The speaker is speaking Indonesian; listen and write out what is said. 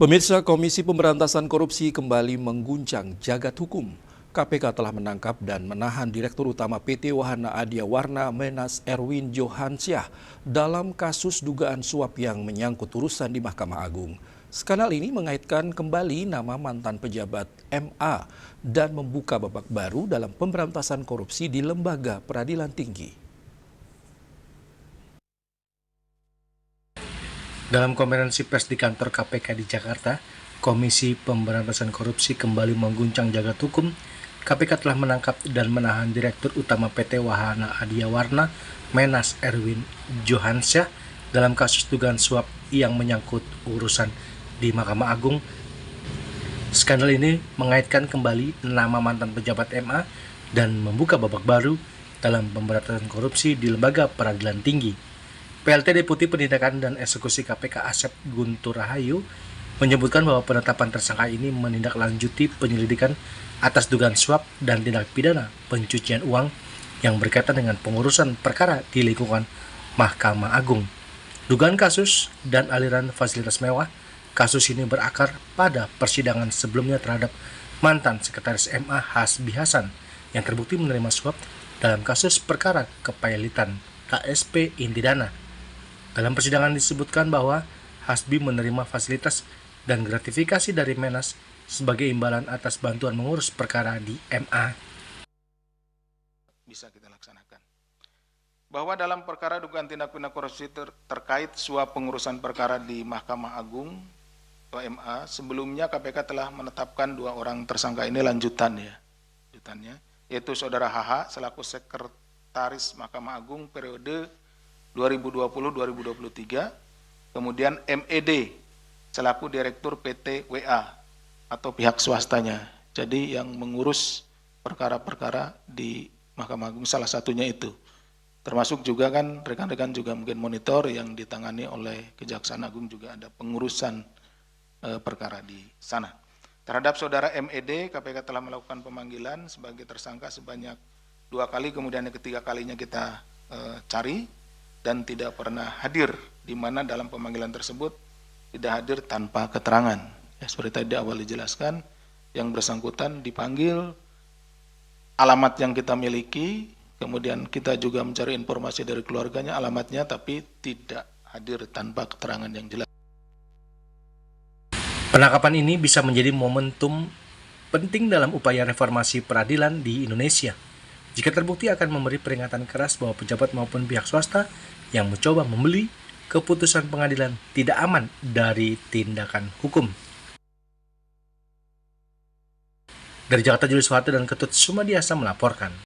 Pemirsa, Komisi Pemberantasan Korupsi kembali mengguncang jagat hukum. KPK telah menangkap dan menahan Direktur Utama PT Wahana Adya Warna Menas Erwin Johansyah dalam kasus dugaan suap yang menyangkut urusan di Mahkamah Agung. Skandal ini mengaitkan kembali nama mantan pejabat MA dan membuka babak baru dalam pemberantasan korupsi di lembaga peradilan tinggi. Dalam konferensi pers di kantor KPK di Jakarta, Komisi Pemberantasan Korupsi kembali mengguncang jagat hukum. KPK telah menangkap dan menahan Direktur Utama PT Wahana Adya Warna Menas Erwin Johansyah dalam kasus dugaan suap yang menyangkut urusan di Mahkamah Agung. Skandal ini mengaitkan kembali nama mantan pejabat MA dan membuka babak baru dalam pemberantasan korupsi di lembaga peradilan tinggi. PLT Deputi Penindakan dan Eksekusi KPK Asep Guntur Rahayu menyebutkan bahwa penetapan tersangka ini menindaklanjuti penyelidikan atas dugaan suap dan tindak pidana pencucian uang yang berkaitan dengan pengurusan perkara di lingkungan Mahkamah Agung. Dugaan kasus dan aliran fasilitas mewah, kasus ini berakar pada persidangan sebelumnya terhadap mantan Sekretaris MA Hasbi Hasan yang terbukti menerima suap dalam kasus perkara kepilitan KSP Intidana. Dalam persidangan disebutkan bahwa Hasbi menerima fasilitas dan gratifikasi dari Menas sebagai imbalan atas bantuan mengurus perkara di MA. Bisa kita laksanakan. Bahwa dalam perkara dugaan tindak pidana korupsi terkait suap pengurusan perkara di Mahkamah Agung atau MA, sebelumnya KPK telah menetapkan 2 orang tersangka ini lanjutannya, yaitu Saudara HH selaku Sekretaris Mahkamah Agung periode 2020-2023, kemudian MED selaku Direktur PT WA atau pihak swastanya. Jadi yang mengurus perkara-perkara di Mahkamah Agung salah satunya itu. Termasuk juga kan rekan-rekan juga mungkin monitor yang ditangani oleh Kejaksaan Agung juga ada pengurusan perkara di sana. Terhadap Saudara MED, KPK telah melakukan pemanggilan sebagai tersangka sebanyak 2 kali, kemudian yang ketiga kalinya kita cari dan tidak pernah hadir, di mana dalam pemanggilan tersebut tidak hadir tanpa keterangan. Ya, seperti tadi awal dijelaskan, yang bersangkutan dipanggil, alamat yang kita miliki, kemudian kita juga mencari informasi dari keluarganya, alamatnya, tapi tidak hadir tanpa keterangan yang jelas. Penangkapan ini bisa menjadi momentum penting dalam upaya reformasi peradilan di Indonesia. Jika terbukti akan memberi peringatan keras bahwa pejabat maupun pihak swasta yang mencoba membeli keputusan pengadilan tidak aman dari tindakan hukum. Dari Jakarta, Julius Soeharto dan Ketut Sumadiasa melaporkan.